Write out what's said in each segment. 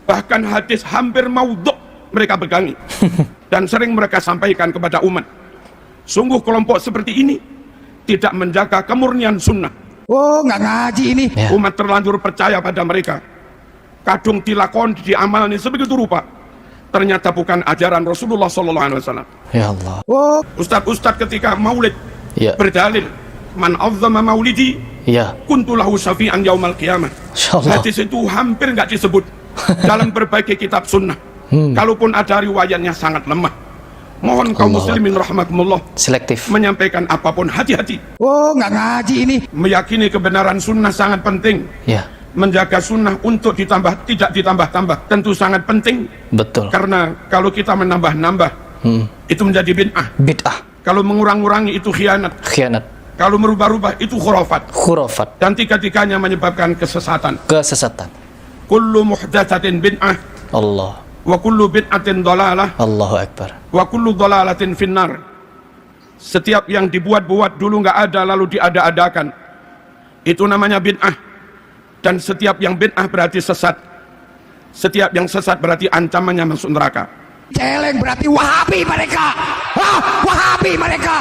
Bahkan hadis hampir maudhu' mereka pegangi dan sering mereka sampaikan kepada umat. Sungguh kelompok seperti ini tidak menjaga kemurnian sunnah. Oh, nggak ngaji ini. Umat terlanjur percaya pada mereka. Kadung dilakon, diamalni sebegitu rupa. Ternyata bukan ajaran Rasulullah SAW. Ya Allah. Oh, Ustadz ketika maulid berdalil, man azzama maulidi kuntu lahu syafi'an yaumal qiyamah. Hadis itu hampir nggak disebut dalam berbagai kitab sunnah. Kalaupun ada riwayatnya sangat lemah. Mohon kaum muslimin rahimakumullah selektif menyampaikan apapun hati-hati. oh, nggak ngaji ini. Meyakini kebenaran sunnah sangat penting. Menjaga sunnah untuk ditambah, tidak ditambah-tambah tentu sangat penting. Betul. Karena kalau kita menambah-nambah itu menjadi bid'ah. Kalau mengurang-urangi itu khianat. Kalau merubah-rubah itu khurafat. Dan tiga-tiganya menyebabkan kesesatan. Kullu muhdatsatin bid'ah. Allah. Wa kullu bid'atin dhalalah. Allahu Akbar. Wa kullu dhalalatin finnar. Setiap yang dibuat-buat dulu nggak ada lalu diada-adakan, itu namanya bid'ah. Dan setiap yang bid'ah berarti sesat. Setiap yang sesat berarti ancamannya masuk neraka. Celeng berarti Wahabi mereka. Wahabi mereka.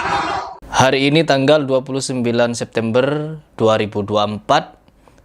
Hari ini tanggal 29 September 2024,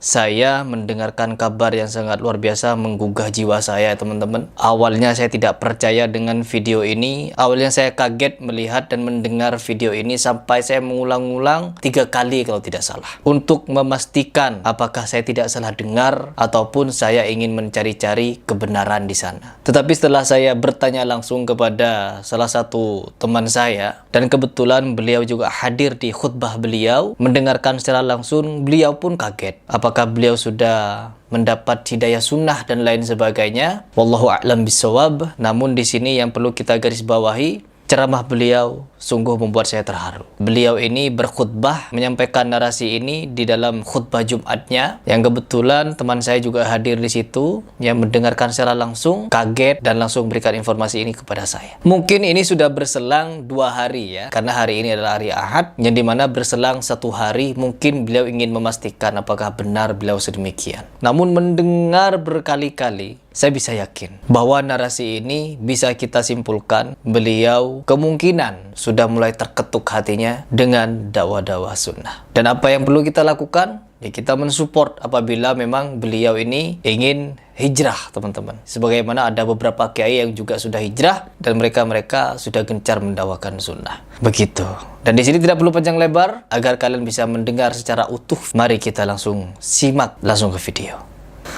saya mendengarkan kabar yang sangat luar biasa menggugah jiwa saya, teman-teman. Awalnya saya tidak percaya dengan video ini. Awalnya saya kaget melihat dan mendengar video ini sampai saya mengulang-ulang 3 kali kalau tidak salah. Untuk memastikan apakah saya tidak salah dengar ataupun saya ingin mencari-cari kebenaran di sana. Tetapi setelah saya bertanya langsung kepada salah satu teman saya, dan kebetulan beliau juga hadir di khutbah beliau, mendengarkan secara langsung, beliau pun kaget. Apakah beliau sudah mendapat hidayah sunnah dan lain sebagainya? Wallahu a'lam bissawab. Namun di sini yang perlu kita garis bawahi, ceramah beliau sungguh membuat saya terharu. Beliau ini berkhutbah, menyampaikan narasi ini di dalam khutbah Jumatnya, yang kebetulan teman saya juga hadir di situ, yang mendengarkan secara langsung, kaget dan langsung berikan informasi ini kepada saya. Mungkin ini sudah berselang 2 hari ya, karena hari ini adalah hari Ahad, yang dimana berselang 1 hari mungkin beliau ingin memastikan apakah benar beliau sedemikian. Namun mendengar berkali-kali, saya bisa yakin bahwa narasi ini bisa kita simpulkan beliau kemungkinan sudah mulai terketuk hatinya dengan dakwah-dakwah sunnah. Dan apa yang perlu kita lakukan? Ya, kita mensupport apabila memang beliau ini ingin hijrah, teman-teman. Sebagaimana ada beberapa kiai yang juga sudah hijrah dan mereka sudah gencar mendakwakan sunnah. Begitu. Dan di sini tidak perlu panjang lebar agar kalian bisa mendengar secara utuh. Mari kita langsung simak langsung ke video.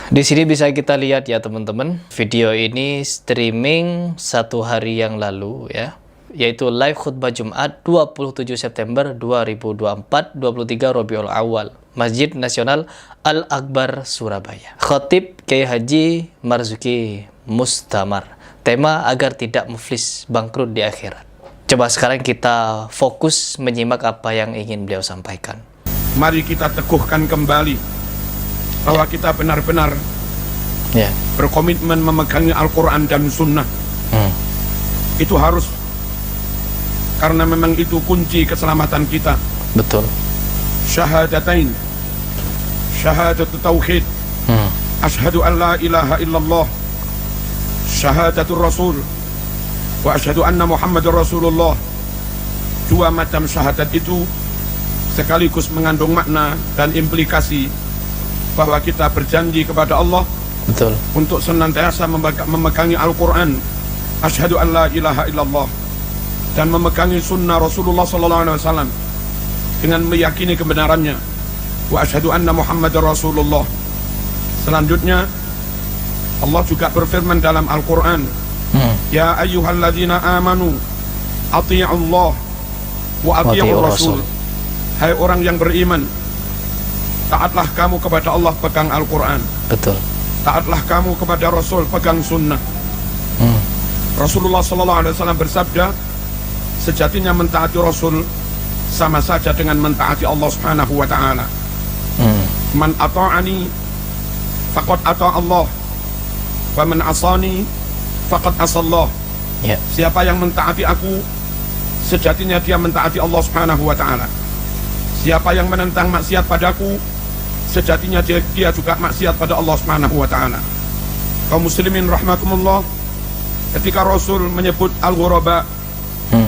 Di sini bisa kita lihat ya teman-teman, video ini streaming 1 hari yang lalu ya, yaitu live khutbah Jumat 27 September 2024, 23 Rabiul Awal, Masjid Nasional Al-Akbar Surabaya. Khatib Kiai Haji Marzuki Mustamar. Tema agar tidak muflis bangkrut di akhirat. Coba sekarang kita fokus menyimak apa yang ingin beliau sampaikan. Mari kita teguhkan kembali bahwa kita benar-benar berkomitmen memegangi Al-Quran dan Sunnah. Itu harus, karena memang itu kunci keselamatan kita. Betul. Syahadatain, syahadatu tauhid, asyhadu an la ilaha illallah, syahadatul rasul, wa asyhadu anna Muhammadur Rasulullah. 2 macam syahadat itu sekaligus mengandung makna dan implikasi bahwa kita berjanji kepada Allah untuk senantiasa memegangi Al-Quran, asyhadu an la ilaha illallah, dan memegangi sunnah Rasulullah SAW dengan meyakini kebenarannya, wa asyhadu anna Muhammadar Rasulullah. Selanjutnya Allah juga berfirman dalam Al-Quran, ya ayyuhalladzina amanu ati'ullah wa ati'ur rasul. Hai orang yang beriman, taatlah kamu kepada Allah, pegang Al-Quran. Betul. Taatlah kamu kepada Rasul, pegang sunnah. Rasulullah SAW bersabda, sejatinya mentaati Rasul sama saja dengan mentaati Allah Subhanahu wa Ta'ala. Man ata'ani faqad ata' Allah, wa man asani faqad asallah. Siapa yang mentaati aku, sejatinya dia mentaati Allah Subhanahu wa Ta'ala. Siapa yang menentang maksiat padaku, sejatinya dia juga maksiat pada Allah Subhanahu wa Ta'ala. Kaum muslimin rahimakumullah, ketika Rasul menyebut al-ghuraba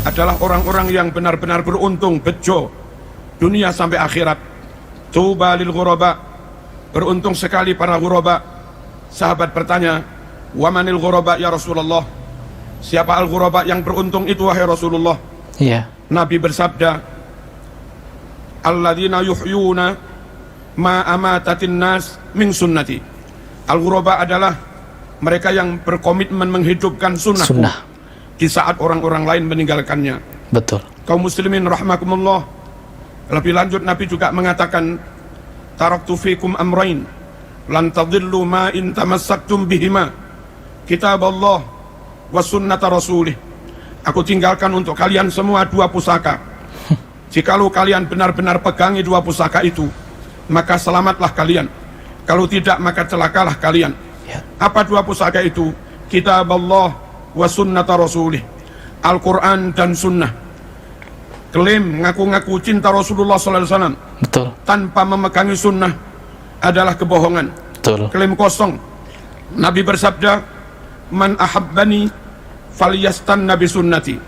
adalah orang-orang yang benar-benar beruntung, bejo dunia sampai akhirat. Tuba lil ghuraba, beruntung sekali para ghuraba. Sahabat bertanya, wa manil ghuraba ya Rasulullah? Siapa al-ghuraba yang beruntung itu wahai Rasulullah? Iya. Nabi bersabda, alladzina yuhyuna ma amatatin nas min sunnati. Al-ghuraba adalah mereka yang berkomitmen menghidupkan sunnahku di saat orang-orang lain meninggalkannya. Betul. Kaum muslimin rahimakumullah, lebih lanjut Nabi juga mengatakan, taraktu fikum amrain lan tadillu ma in tamassaktum bihima, kitab Allah wa sunnata rasulih. Aku tinggalkan untuk kalian semua dua pusaka. Jikalau kalian benar-benar pegangi dua pusaka itu, maka selamatlah kalian. Kalau tidak, maka celakalah kalian. Apa dua pusaka itu? Kitab Allah wa sunnata rasulih, Al-Quran dan sunnah. Klaim ngaku-ngaku cinta Rasulullah SAW Betul. tanpa memegangi sunnah adalah kebohongan. Betul. Klaim kosong. Nabi bersabda, man ahabbani falyastan nabi sunnati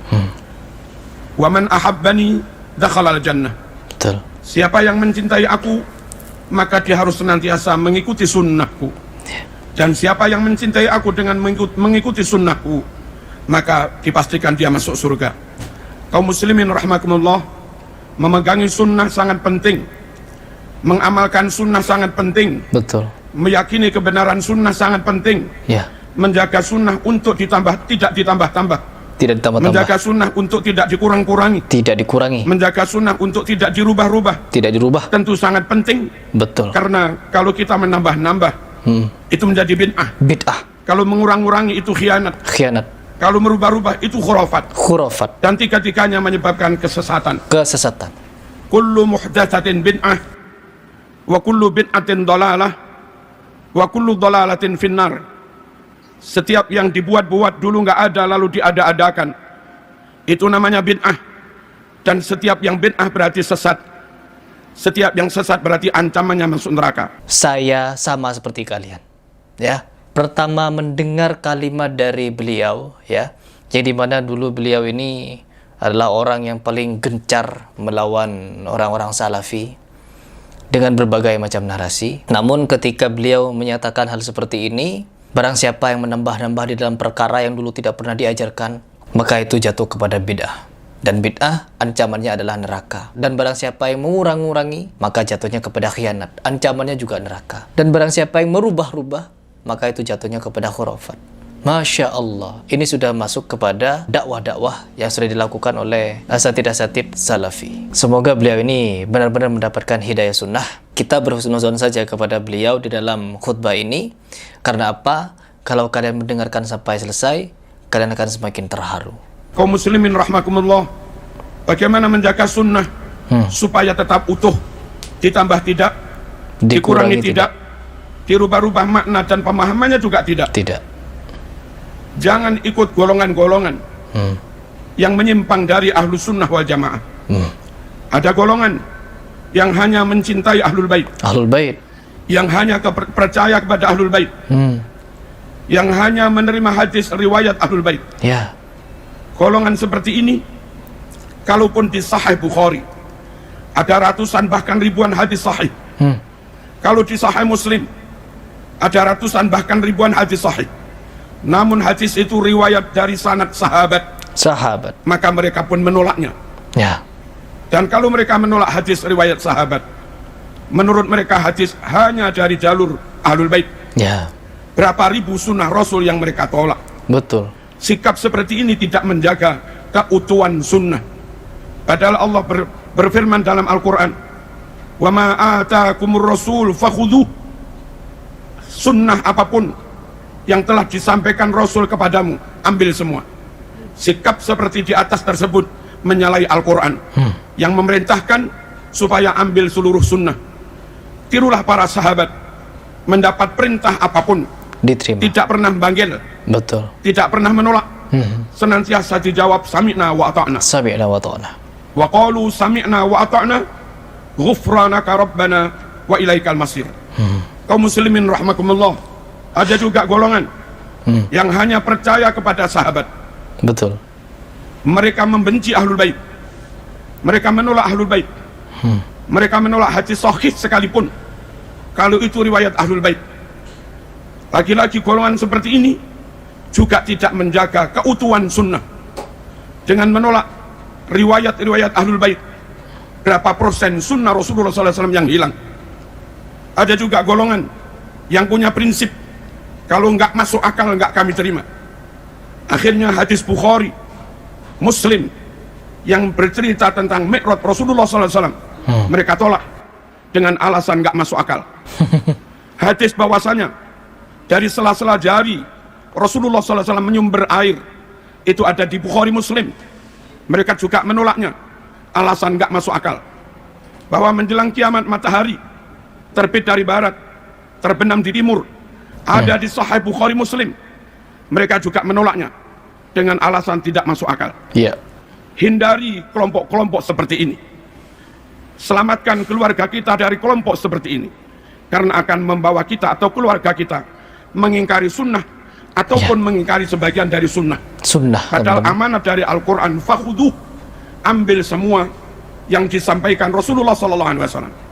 wa man ahabbani dakhala al-jannah. Betul. Siapa yang mencintai aku, maka dia harus senantiasa mengikuti sunnahku. Dan siapa yang mencintai aku dengan mengikuti sunnahku, maka dipastikan dia masuk surga. Kaum muslimin rahimakumullah, memegangi sunnah sangat penting, mengamalkan sunnah sangat penting. Betul. Meyakini kebenaran sunnah sangat penting. Ya. Menjaga sunnah untuk tidak ditambah-tambah. Tidak ditambah-tambah. Menjaga sunnah untuk tidak dikurang-kurangi. Tidak dikurangi. Menjaga sunnah untuk tidak dirubah-rubah. Tidak dirubah. Tentu sangat penting. Betul. Karena kalau kita menambah-nambah, itu menjadi bid'ah. Bid'ah. Kalau mengurang-ngurangi itu khianat. Khianat. Kalau merubah-rubah itu khurafat. Khurafat. Dan tiga-tiganya menyebabkan kesesatan. Kesesatan. Kullu muhdatsatin bid'ah wa kullu bid'atin dhalalah wa kullu dhalalatin finnar. Setiap yang dibuat-buat dulu nggak ada lalu diada-adakan, itu namanya bid'ah. Dan setiap yang bid'ah berarti sesat. Setiap yang sesat berarti ancamannya masuk neraka. Saya sama seperti kalian. Ya. Pertama mendengar kalimat dari beliau, ya. Jadi mana dulu beliau ini adalah orang yang paling gencar melawan orang-orang salafi dengan berbagai macam narasi. Namun ketika beliau menyatakan hal seperti ini, barang siapa yang menambah-nambah di dalam perkara yang dulu tidak pernah diajarkan, maka itu jatuh kepada bid'ah. Dan bid'ah ancamannya adalah neraka. Dan barang siapa yang mengurang-ngurangi, maka jatuhnya kepada khianat. Ancamannya juga neraka. Dan barang siapa yang merubah-rubah, maka itu jatuhnya kepada khurafat. Masya Allah, ini sudah masuk kepada dakwah-dakwah yang sudah dilakukan oleh asatid-asatid salafi. Semoga beliau ini benar-benar mendapatkan hidayah sunnah. Kita berhusnuzon saja kepada beliau di dalam khutbah ini. Karena apa? Kalau kalian mendengarkan sampai selesai, kalian akan semakin terharu. Kaum muslimin rahmakumullah, bagaimana menjaga sunnah supaya tetap utuh, ditambah tidak, dikurangi tidak, dirubah-rubah makna dan pemahamannya juga tidak. Tidak. Jangan ikut golongan-golongan yang menyimpang dari ahlu sunnah wal jamaah. Ada golongan yang hanya mencintai ahlul bait, yang hanya percaya kepada ahlul bait, yang hanya menerima hadis riwayat ahlul bait. Ya. Golongan seperti ini, kalaupun di Sahih Bukhari ada ratusan bahkan ribuan hadis sahih. Kalau di Sahih Muslim ada ratusan bahkan ribuan hadis sahih. Namun hadis itu riwayat dari sanad sahabat. Maka mereka pun menolaknya. Ya. Dan kalau mereka menolak hadis riwayat sahabat, menurut mereka hadis hanya dari jalur ahlul bait. Ya. Berapa ribu sunnah Rasul yang mereka tolak. Betul. Sikap seperti ini tidak menjaga keutuhan sunnah. Padahal Allah berfirman dalam Al-Quran, wa ma atakumur rasul fakhudhuh. Sunnah apapun yang telah disampaikan Rasul kepadamu, ambil semua. Sikap seperti di atas tersebut menyalahi Al-Quran yang memerintahkan supaya ambil seluruh sunnah. Tirulah para sahabat, mendapat perintah apapun diterima, tidak pernah banggil, betul, tidak pernah menolak, senantiasa dijawab sami'na wa ata'na. Sami'na wa ata'na. Wa qalu sami'na wa ata'na ghufranaka rabbana wa ilaikal masir. Kaum muslimin rahmakumullah, ada juga golongan yang hanya percaya kepada sahabat. Betul. Mereka membenci ahlul bait. Mereka menolak ahlul bait. Mereka menolak hadis sahih sekalipun kalau itu riwayat ahlul bait. Lagi-lagi golongan seperti ini juga tidak menjaga keutuhan sunnah dengan menolak riwayat-riwayat ahlul bait. Berapa persen sunnah Rasulullah SAW yang hilang? Ada juga golongan yang punya prinsip, kalau nggak masuk akal nggak kami terima. Akhirnya hadis Bukhari, Muslim yang bercerita tentang Mi'raj Rasulullah SAW, mereka tolak dengan alasan nggak masuk akal. Hadis bahwasanya dari sela-sela jari Rasulullah SAW menyumber air, itu ada di Bukhari Muslim, mereka juga menolaknya, alasan nggak masuk akal. Bahwa menjelang kiamat matahari terbit dari barat, terbenam di timur, ada di Sahih Bukhari Muslim, mereka juga menolaknya dengan alasan tidak masuk akal. Iya. Hindari kelompok-kelompok seperti ini. Selamatkan keluarga kita dari kelompok seperti ini, karena akan membawa kita atau keluarga kita mengingkari sunnah ataupun mengingkari sebagian dari sunnah. Padahal amanat dari Al-Quran, fakhuduh, ambil semua yang disampaikan Rasulullah SAW.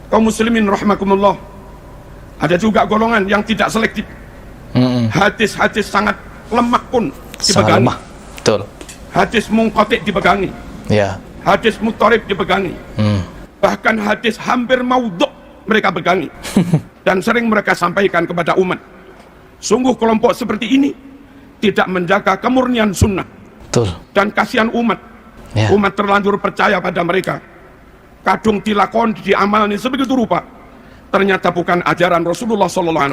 Kaum muslimin rahimakumullah, ada juga golongan yang tidak selektif. Hadis-hadis sangat lemah pun dipegangi. Lemah. Betul. Hadis munqati' dipegangi. Ya. Hadis muttarib dipegangi. Bahkan hadis hampir maudhu' mereka pegangi. Dan sering mereka sampaikan kepada umat. Sungguh kelompok seperti ini tidak menjaga kemurnian sunnah. Betul. Dan kasihan umat. Ya. Umat terlanjur percaya pada mereka. Kadung dilakon, diamalni sebegitu rupa. Ternyata bukan ajaran Rasulullah SAW.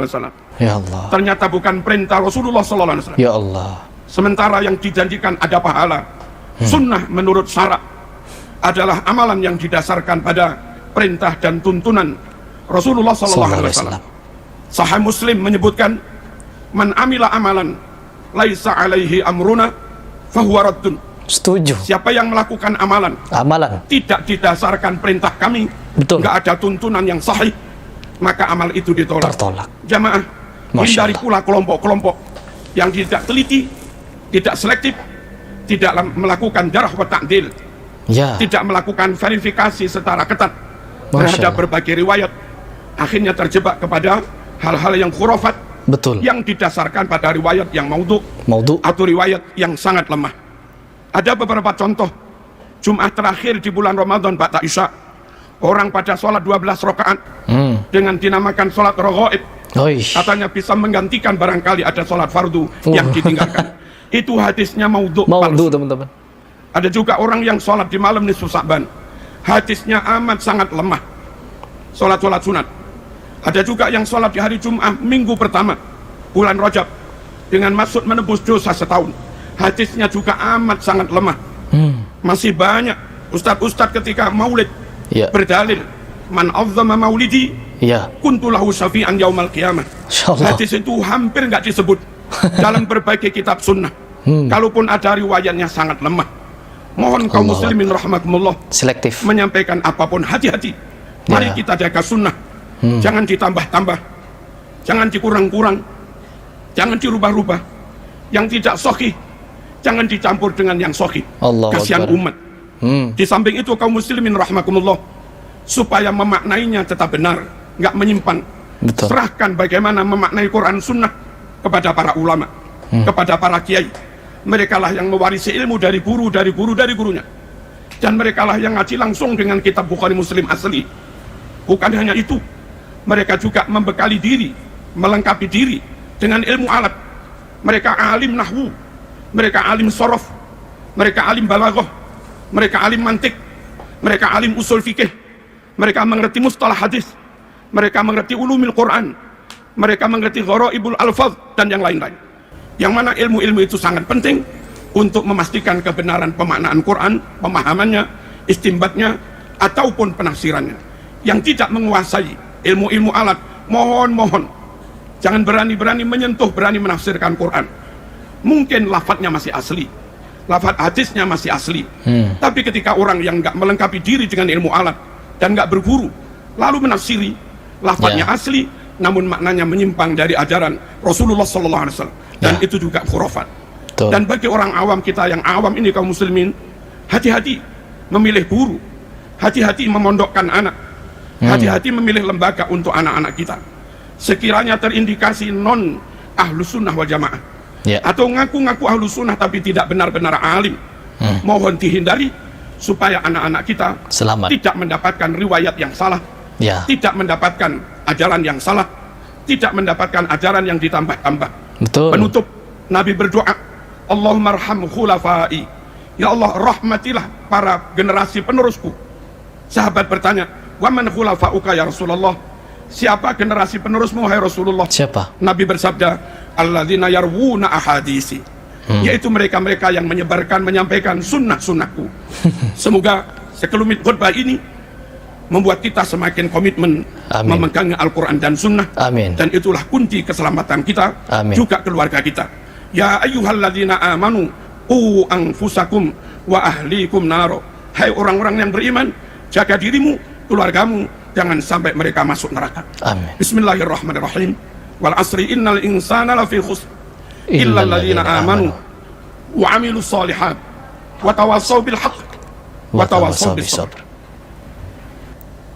Ya Allah. Ternyata bukan perintah Rasulullah SAW. Ya Allah. Sementara yang dijanjikan ada pahala. Sunnah menurut syarak adalah amalan yang didasarkan pada perintah dan tuntunan Rasulullah SAW. Sahih Muslim menyebutkan, man amila amalan laisa alaihi amruna fahuwa raddun. Setuju. Siapa yang melakukan amalan tidak didasarkan perintah kami, nggak ada tuntunan yang sahih, maka amal itu ditolak. Tertolak. Jamaah, hindari pula kelompok-kelompok yang tidak teliti, tidak selektif, tidak melakukan jarh wa ta'dil, tidak melakukan verifikasi secara ketat terhadap berbagai riwayat, akhirnya terjebak kepada hal-hal yang khurafat, yang didasarkan pada riwayat yang maudhu atau riwayat yang sangat lemah. Ada beberapa contoh. Jumat terakhir di bulan Ramadan ba'da Isya, orang pada sholat 12 rakaat dengan dinamakan sholat raghaib. Katanya bisa menggantikan barangkali ada sholat fardu yang ditinggalkan. Itu hadisnya maudhu, teman-teman. Ada juga orang yang sholat di malam nisfu Sa'ban, hadisnya amat sangat lemah. Sholat sunat. Ada juga yang sholat di hari Jumat minggu pertama bulan Rajab dengan maksud menebus dosa setahun, hadisnya juga amat sangat lemah. Masih banyak ustadz-ustadz ketika maulid berdalil, man azzama maulidi kuntu lahu syafi'an yaumal qiyamah. Hadis itu hampir nggak disebut dalam berbagai kitab sunnah. Kalaupun ada riwayatnya sangat lemah. Mohon kaum muslimin rahimakumullah, selektif menyampaikan apapun, hati-hati. Mari kita jaga sunnah. Jangan ditambah-tambah, jangan dikurang-kurang, jangan dirubah-rubah. Yang tidak sahih jangan dicampur dengan yang sahih. Kasihan umat. Di samping itu kaum muslimin rahimakumullah, supaya memaknainya tetap benar, nggak menyimpang, serahkan bagaimana memaknai Quran sunnah kepada para ulama, kepada para kiai. Mereka lah yang mewarisi ilmu dari gurunya, dan mereka lah yang ngaji langsung dengan kitab Bukhari Muslim asli. Bukan hanya itu, mereka juga membekali diri, melengkapi diri dengan ilmu alat. Mereka alim nahwu, mereka alim sorof, mereka alim balaghah, mereka alim mantik, mereka alim usul fikih, mereka mengerti mustalah hadis, mereka mengerti ulumil Quran, mereka mengerti gharaibul alfaz dan yang lain-lain. Yang mana ilmu-ilmu itu sangat penting untuk memastikan kebenaran pemaknaan Quran, pemahamannya, istimbatnya, ataupun penafsirannya. Yang tidak menguasai ilmu-ilmu alat, mohon jangan berani-berani menyentuh, berani menafsirkan Quran. Mungkin lafadznya masih asli, lafadz hadisnya masih asli, tapi ketika orang yang nggak melengkapi diri dengan ilmu alat dan nggak berguru, lalu menafsiri, lafadznya asli, namun maknanya menyimpang dari ajaran Rasulullah SAW, dan itu juga khurafat. Betul. Dan bagi orang awam kita yang awam ini, kaum muslimin, hati-hati memilih guru, hati-hati memondokkan anak, hati-hati memilih lembaga untuk anak-anak kita. Sekiranya terindikasi non ahlus sunnah wal jamaah, atau ngaku-ngaku ahlus sunnah tapi tidak benar-benar alim, mohon dihindari supaya anak-anak kita selamat, tidak mendapatkan riwayat yang salah, tidak mendapatkan ajaran yang salah, tidak mendapatkan ajaran yang ditambah-tambah. Betul. Penutup, Nabi berdoa, Allahumma arham khulafai, ya Allah rahmatilah para generasi penerusku. Sahabat bertanya, wa man khulafauka ya Rasulullah, siapa generasi penerusmu hai Rasulullah? Siapa? Nabi bersabda, alladzina yarwuna ahadisi, yaitu mereka-mereka yang menyebarkan, menyampaikan sunnah-sunnahku. Semoga sekelumit khutbah ini membuat kita semakin komitmen memegang Al-Quran dan Sunnah. Amin. Dan itulah kunci keselamatan kita. Amin. Juga keluarga kita. Ya ayyuhalladzina amanu qu anfusakum wa ahlikum naro. Hai orang-orang yang beriman, jaga dirimu, keluargamu, jangan sampai mereka masuk neraka. Amin. Bismillahirrahmanirrahim. Wal asri innal insana lafi khusr illa alladzina amanu wa amilus solihat wa tawassaw bil haqq wa tawassaw bis sabr.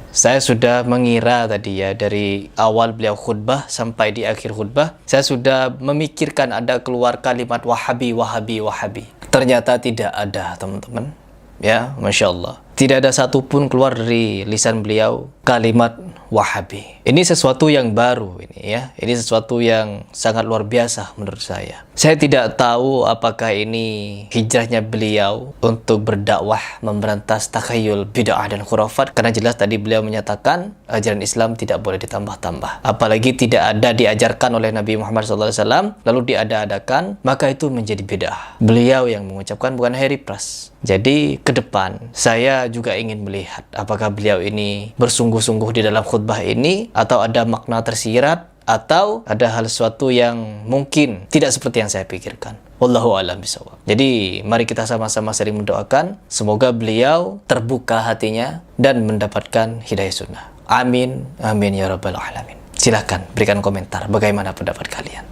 Saya sudah mengira tadi ya, dari awal beliau khutbah sampai di akhir khutbah, saya sudah memikirkan ada keluar kalimat wahabi, wahabi, wahabi. Ternyata tidak ada, teman-teman. Ya, Masya Allah. Tidak ada satupun keluar dari lisan beliau kalimat wahabi. Ini sesuatu yang baru ini ya. Ini sesuatu yang sangat luar biasa menurut saya. Saya tidak tahu apakah ini hijrahnya beliau untuk berdakwah memberantas takhayul, bid'ah dan khurafat, karena jelas tadi beliau menyatakan ajaran Islam tidak boleh ditambah-tambah. Apalagi tidak ada diajarkan oleh Nabi Muhammad SAW lalu diada-adakan, maka itu menjadi bid'ah. Beliau yang mengucapkan, bukan Harry Pras. Jadi ke depan saya juga ingin melihat apakah beliau ini bersungguh-sungguh di dalam khutbah ini, atau ada makna tersirat, atau ada hal sesuatu yang mungkin tidak seperti yang saya pikirkan. Wallahu a'lam bishawab. Jadi mari kita sama-sama sering mendoakan semoga beliau terbuka hatinya dan mendapatkan hidayah sunnah. Amin, amin ya rabbal alamin. Silakan berikan komentar bagaimana pendapat kalian.